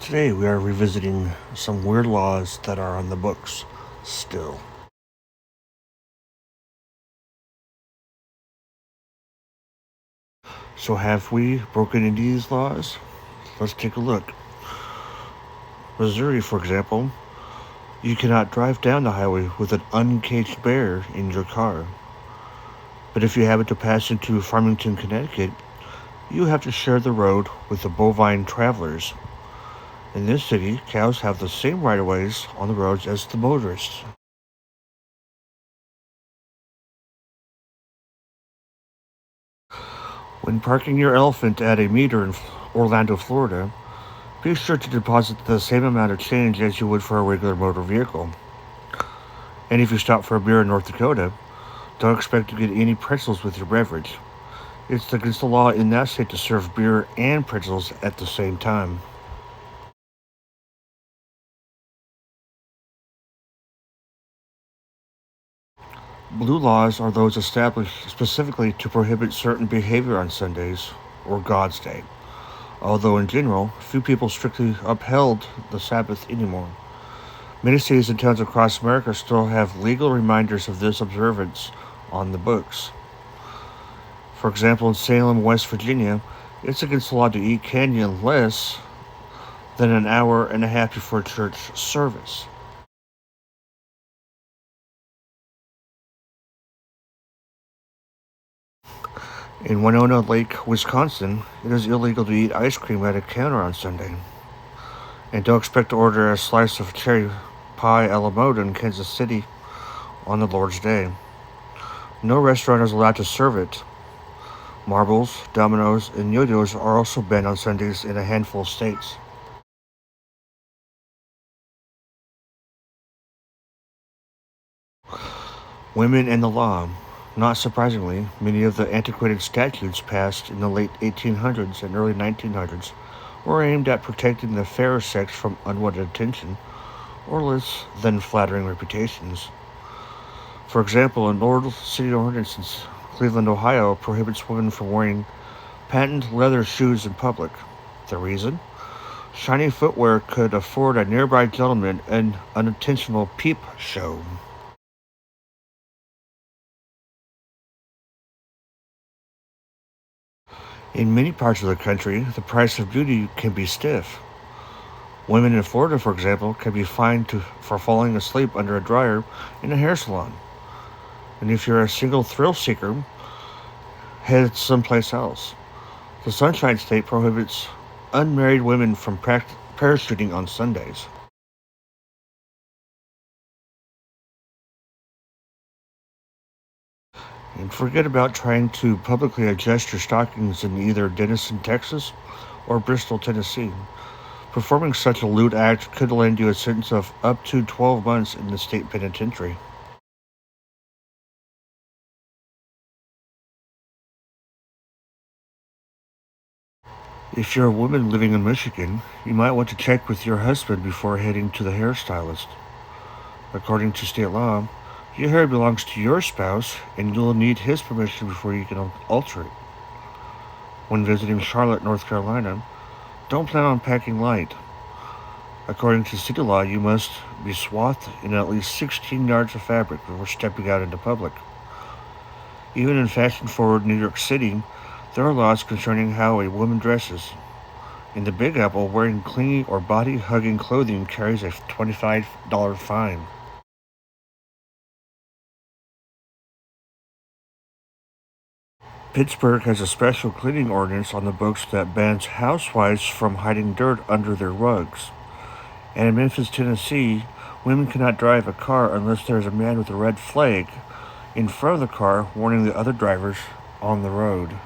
Today we are revisiting some weird laws that are on the books still. So have we broken any of these laws? Let's take a look. Missouri, for example, you cannot drive down the highway with an uncaged bear in your car. But if you happen to pass into Farmington, Connecticut, you have to share the road with the bovine travelers. In this city, cows have the same right-of-ways on the roads as the motorists. When parking your elephant at a meter in Orlando, Florida, be sure to deposit the same amount of change as you would for a regular motor vehicle. And if you stop for a beer in North Dakota, don't expect to get any pretzels with your beverage. It's against the law in that state to serve beer and pretzels at the same time. Blue laws are those established specifically to prohibit certain behavior on Sundays or God's Day, although in general, few people strictly upheld the Sabbath anymore. Many cities and towns across America still have legal reminders of this observance on the books. For example, in Salem, West Virginia, it's against the law to eat candy less than an hour and a half before church service. In Winona Lake, Wisconsin, it is illegal to eat ice cream at a counter on Sunday. And don't expect to order a slice of cherry pie a la mode in Kansas City on the Lord's Day. No restaurant is allowed to serve it. Marbles, dominoes, and yo-yos are also banned on Sundays in a handful of states. Women and the law. Not surprisingly, many of the antiquated statutes passed in the late 1800s and early 1900s were aimed at protecting the fairer sex from unwanted attention or less than flattering reputations. For example, an old city ordinance in Cleveland, Ohio prohibits women from wearing patent leather shoes in public. The reason? Shiny footwear could afford a nearby gentleman an unintentional peep show. In many parts of the country, the price of beauty can be stiff. Women in Florida, for example, can be for falling asleep under a dryer in a hair salon. And if you're a single thrill seeker, head someplace else. The Sunshine State prohibits unmarried women from parachuting on Sundays. And forget about trying to publicly adjust your stockings in either Denison, Texas or Bristol, Tennessee. Performing such a lewd act could land you a sentence of up to 12 months in the state penitentiary. If you're a woman living in Michigan, you might want to check with your husband before heading to the hairstylist. According to state law, your hair belongs to your spouse, and you'll need his permission before you can alter it. When visiting Charlotte, North Carolina, don't plan on packing light. According to city law, you must be swathed in at least 16 yards of fabric before stepping out into public. Even in fashion-forward New York City, there are laws concerning how a woman dresses. In the Big Apple, wearing clingy or body-hugging clothing carries a $25 fine. Pittsburgh has a special cleaning ordinance on the books that bans housewives from hiding dirt under their rugs. And in Memphis, Tennessee, women cannot drive a car unless there is a man with a red flag in front of the car warning the other drivers on the road.